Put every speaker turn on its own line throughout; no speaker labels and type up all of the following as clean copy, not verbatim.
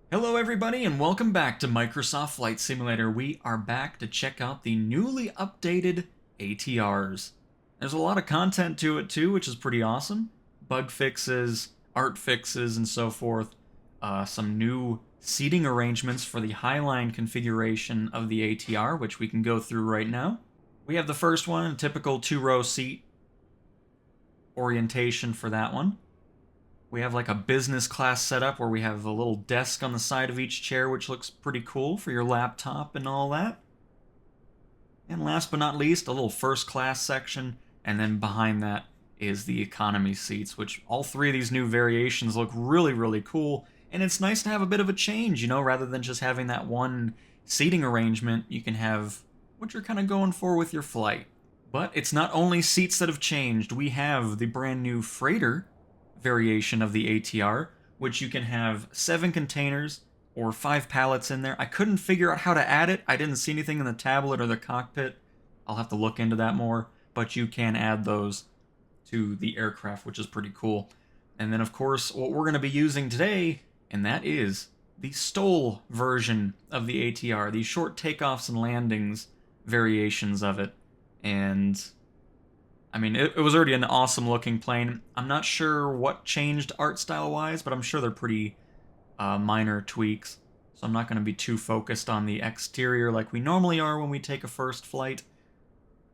Hello everybody and welcome back to Microsoft Flight Simulator. We are back to check out the newly updated ATRs. There's a lot of content to it too, which is pretty awesome. Bug fixes, art fixes, and so forth. Some new seating arrangements for the Highline configuration of the ATR, which we can go through right now. We have the first one, a typical two-row seat orientation for that one. We have like a business class setup where we have a little desk on the side of each chair, which looks pretty cool for your laptop and all that. And last but not least, a little first class section, and then behind that is the economy seats, which all three of these new variations look really, really cool. And it's nice to have a bit of a change, rather than just having that one seating arrangement, you can have what you're kind of going for with your flight. But it's not only seats that have changed, we have the brand new freighter variation of the ATR, which you can have 7 containers or 5 pallets in there. I couldn't figure out how to add it. I didn't see anything in the tablet or the cockpit. I'll have to look into that more, but you can add those to the aircraft, which is pretty cool. And then, of course, what we're going to be using today, and that is the STOL version of the ATR, the short takeoffs and landings variations of it. And I mean, it was already an awesome looking plane. I'm not sure what changed art style wise, but I'm sure they're pretty minor tweaks. So I'm not going to be too focused on the exterior like we normally are when we take a first flight.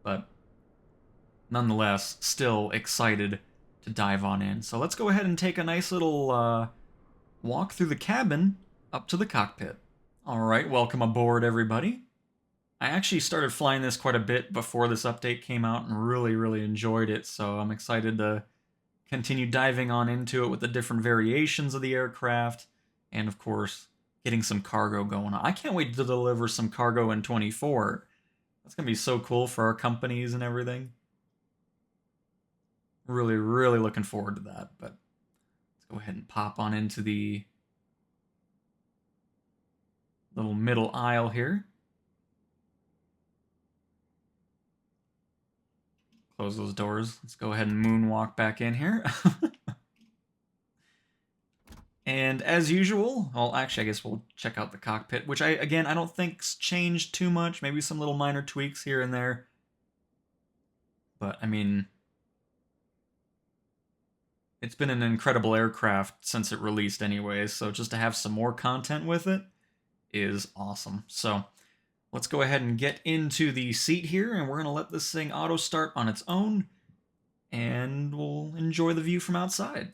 But nonetheless, still excited to dive on in. So let's go ahead and take a nice little walk through the cabin up to the cockpit. Alright, welcome aboard everybody. I actually started flying this quite a bit before this update came out and really, really enjoyed it, so I'm excited to continue diving on into it with the different variations of the aircraft, and of course, getting some cargo going on. I can't wait to deliver some cargo in 24. That's going to be so cool for our companies and everything. Really, really looking forward to that, but let's go ahead and pop on into the little middle aisle here. Close those doors. Let's go ahead and moonwalk back in here. And as usual, well, actually, I guess we'll check out the cockpit, which I don't think's changed too much. Maybe some little minor tweaks here and there. But, I mean, it's been an incredible aircraft since it released anyways, so just to have some more content with it is awesome. So let's go ahead and get into the seat here, and we're going to let this thing auto start on its own, and we'll enjoy the view from outside.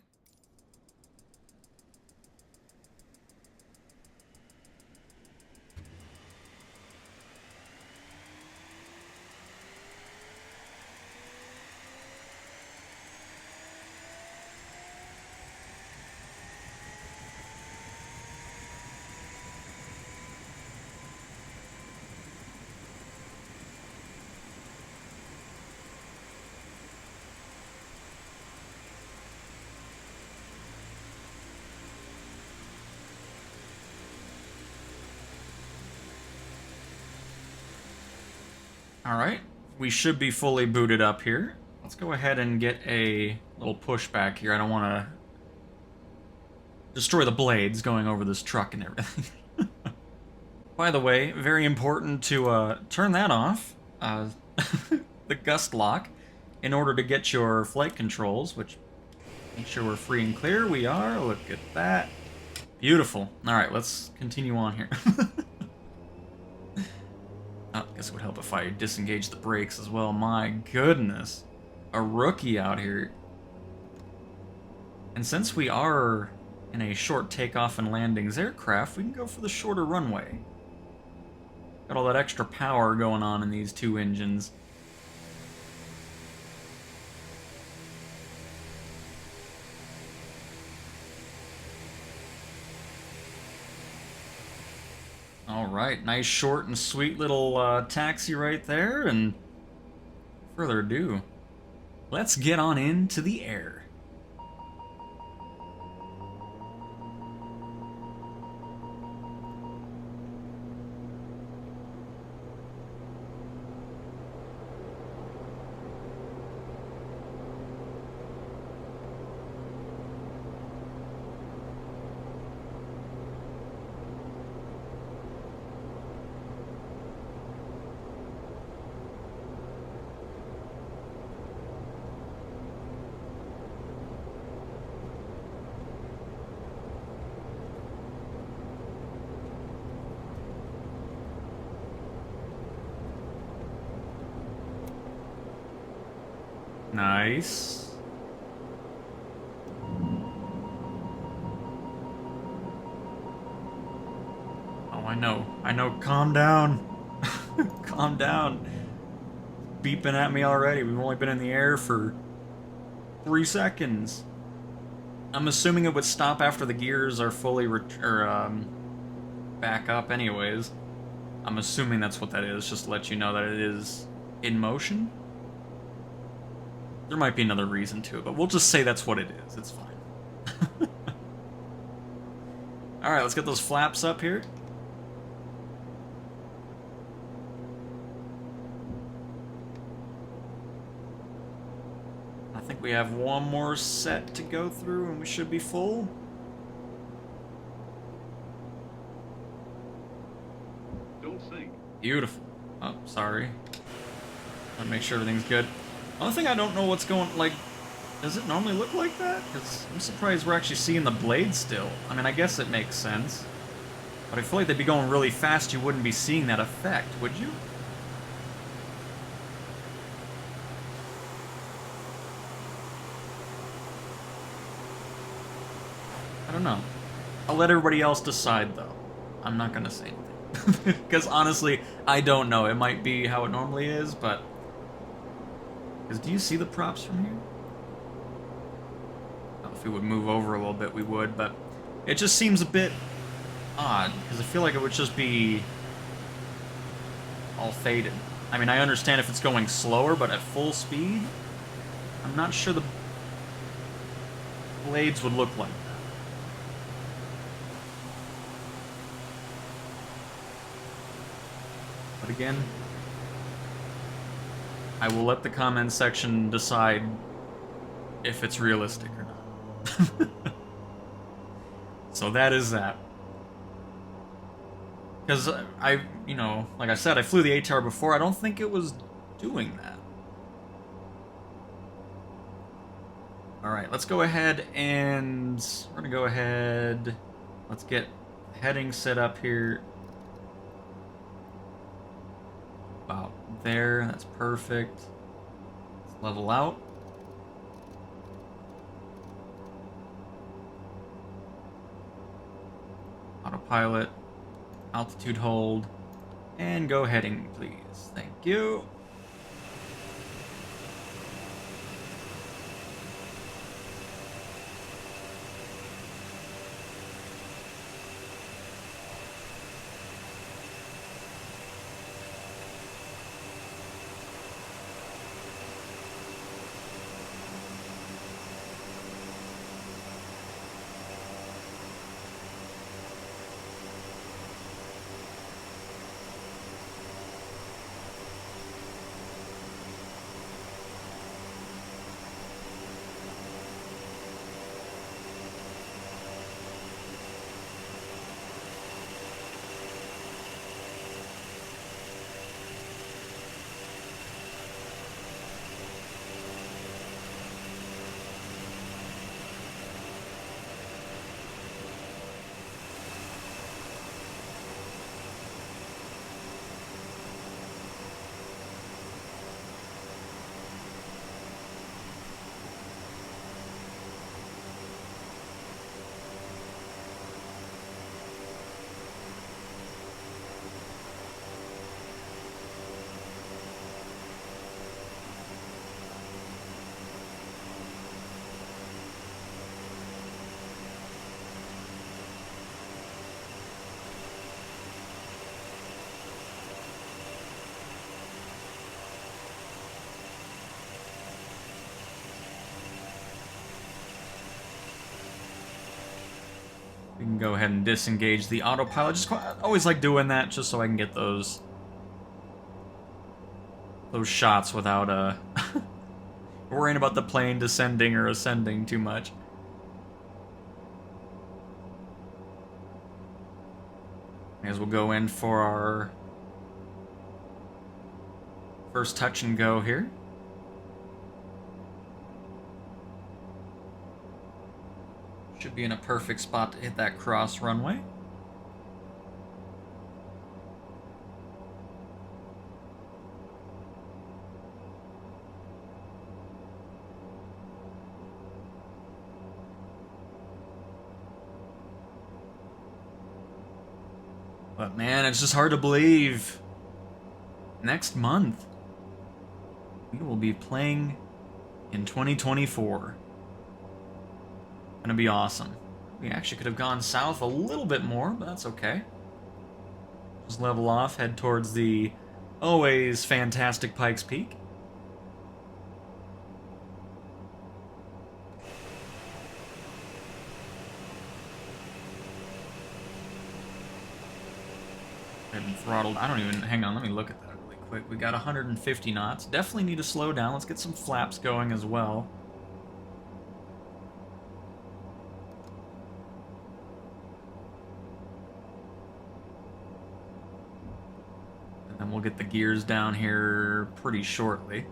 Alright, we should be fully booted up here. Let's go ahead and get a little pushback here. I don't want to destroy the blades going over this truck and everything. By the way, very important to turn that off, the gust lock, in order to get your flight controls, which make sure we're free and clear. We are. Look at that. Beautiful. Alright, let's continue on here. I guess it would help if I disengage the brakes as well. My goodness. A rookie out here. And since we are in a short takeoff and landings aircraft, we can go for the shorter runway. Got all that extra power going on in these two engines. Alright, nice short and sweet little taxi right there, and further ado, let's get on into the air. Nice. Oh, I know. I know. Calm down. Calm down. Beeping at me already. We've only been in the air for 3 seconds. I'm assuming it would stop after the gears are fully back up anyways. I'm assuming that's what that is, just to let you know that it is in motion. There might be another reason to it, but we'll just say that's what it is. It's fine. Alright, let's get those flaps up here. I think we have one more set to go through and we should be full.
Don't sink.
Beautiful. Oh, sorry. Gotta make sure everything's good. Only thing I don't know what's going, like, does it normally look like that? Because I'm surprised we're actually seeing the blade still. I mean, I guess it makes sense. But I feel like they'd be going really fast, you wouldn't be seeing that effect, would you? I don't know. I'll let everybody else decide, though. I'm not gonna say anything. Because honestly, I don't know. It might be how it normally is, but... Because do you see the props from here? Well, if we would move over a little bit, we would, but... It just seems a bit odd, because I feel like it would just be... all faded. I mean, I understand if it's going slower, but at full speed? I'm not sure the blades would look like that. But again, I will let the comment section decide if it's realistic or not. So that is that. Because you know, like I said, I flew the ATR before. I don't think it was doing that. Alright, let's go ahead and... We're going to go ahead... Let's get heading set up here. About there, that's perfect. Let's level out. Autopilot, altitude hold, and go heading, please. Thank you. We can go ahead and disengage the autopilot. I always like doing that just so I can get those shots without worrying about the plane descending or ascending too much. As we'll go in for our first touch and go here. Should be in a perfect spot to hit that cross runway. But man, it's just hard to believe. Next month, we will be playing in 2024. Gonna be awesome. We actually could have gone south a little bit more, but that's okay. Just level off, head towards the always fantastic Pikes Peak. And throttled. I don't even. Hang on, let me look at that really quick. We got 150 knots. Definitely need to slow down. Let's get some flaps going as well. And then we'll get the gears down here pretty shortly.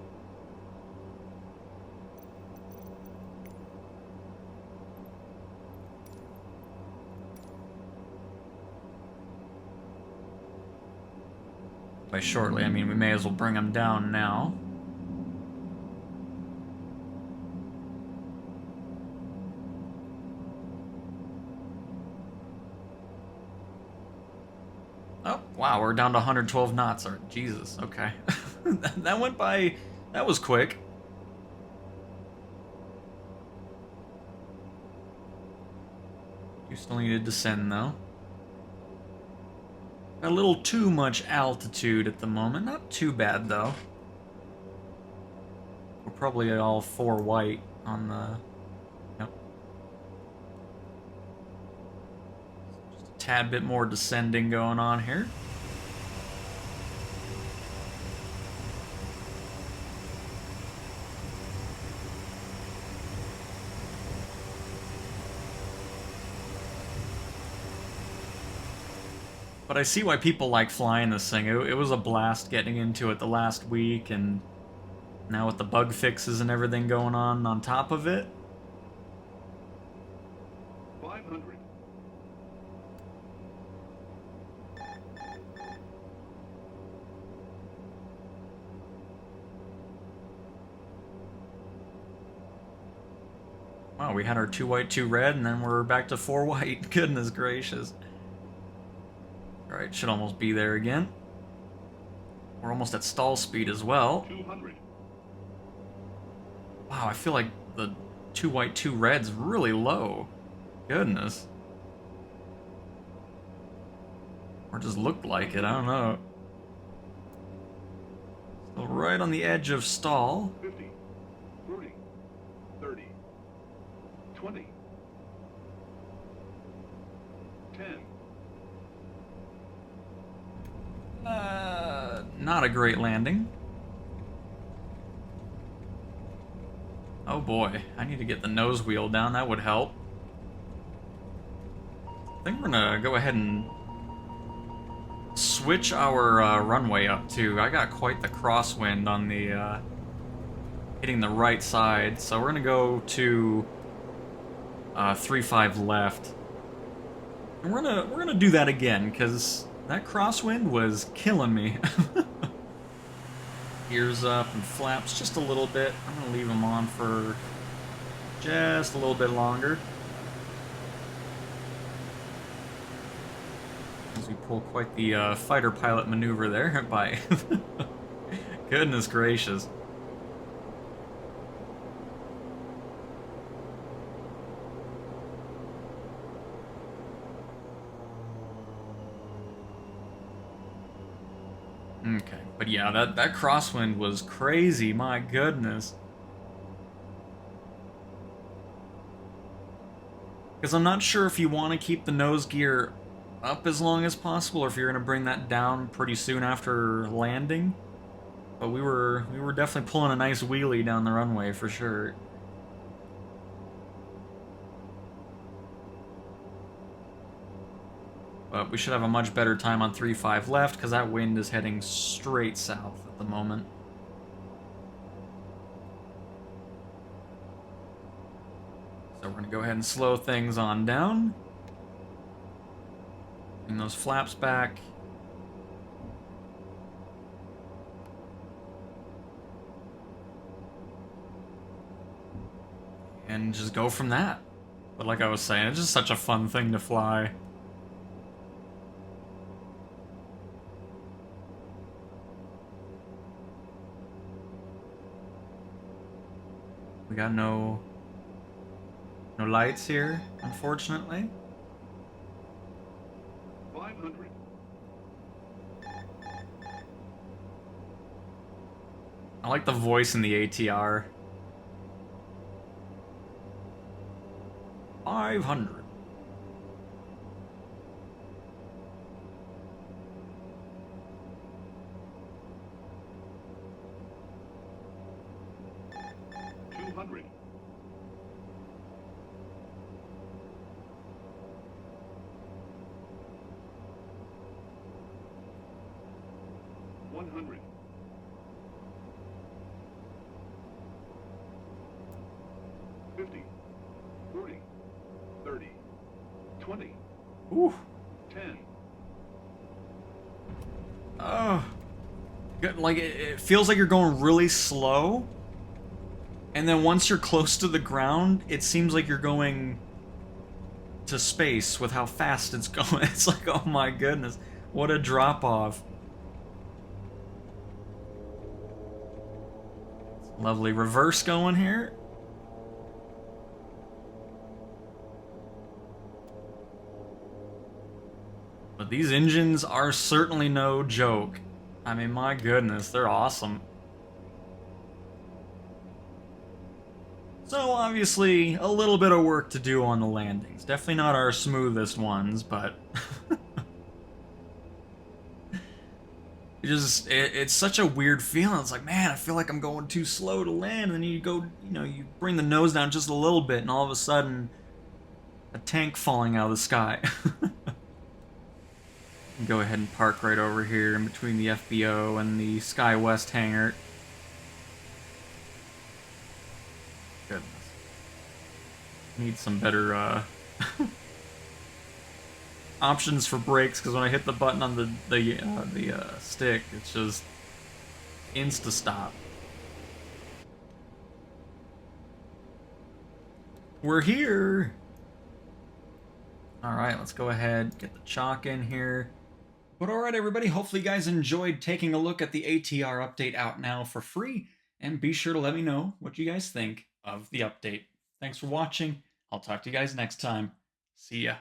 By shortly, I mean we may as well bring them down now. Oh, wow, we're down to 112 knots. Or Jesus, okay. That went by, that was quick. You still need to descend though. A little too much altitude at the moment. Not too bad, though. We're probably all 4 white on the... Yep. Just a tad bit more descending going on here. But I see why people like flying this thing. It was a blast getting into it the last week, and now with the bug fixes and everything going on top of it.
500.
Wow, we had our 2 white, 2 red, and then we're back to 4 white. Goodness gracious. Alright, should almost be there again. We're almost at stall speed as well.
200.
Wow, I feel like the 2 white, 2 red's really low. Goodness. Or just looked like it, I don't know. Still right on the edge of stall.
50. 40. 30. 20. 10.
Not a great landing. Oh boy, I need to get the nose wheel down, that would help. I think we're gonna go ahead and switch our runway up too. I got quite the crosswind on the hitting the right side, so we're gonna go to 3-5 left. And we're gonna do that again, because that crosswind was killing me. Gears up and flaps just a little bit. I'm gonna leave them on for just a little bit longer. As we pull quite the fighter pilot maneuver there by... Goodness gracious. Okay, but yeah, that crosswind was crazy, my goodness. Because I'm not sure if you want to keep the nose gear up as long as possible, or if you're going to bring that down pretty soon after landing. But we were definitely pulling a nice wheelie down the runway for sure. But we should have a much better time on 3-5 left, because that wind is heading straight south at the moment. So we're going to go ahead and slow things on down. Bring those flaps back. And just go from that. But like I was saying, it's just such a fun thing to fly. We got no lights here, unfortunately.
500.
I like the voice in the ATR. 500.
200. 100. 50. 40. 30. 20.
Ooh.
10.
Oh. Like, it feels like you're going really slow. And then once you're close to the ground, it seems like you're going to space with how fast it's going. It's like, oh my goodness, what a drop off. Lovely reverse going here. But these engines are certainly no joke. I mean, my goodness, they're awesome. So obviously, a little bit of work to do on the landings. Definitely not our smoothest ones, but it's such a weird feeling. It's like, man, I feel like I'm going too slow to land, and then you go, you bring the nose down just a little bit, and all of a sudden, a tank falling out of the sky. Go ahead and park right over here in between the FBO and the Sky West hangar. Goodness. Need some better options for brakes, because when I hit the button on the stick, it's just insta stop. We're here. All right, let's go ahead, get the chalk in here. But all right, everybody, hopefully you guys enjoyed taking a look at the ATR update out now for free, and be sure to let me know what you guys think of the update. Thanks for watching. I'll talk to you guys next time. See ya.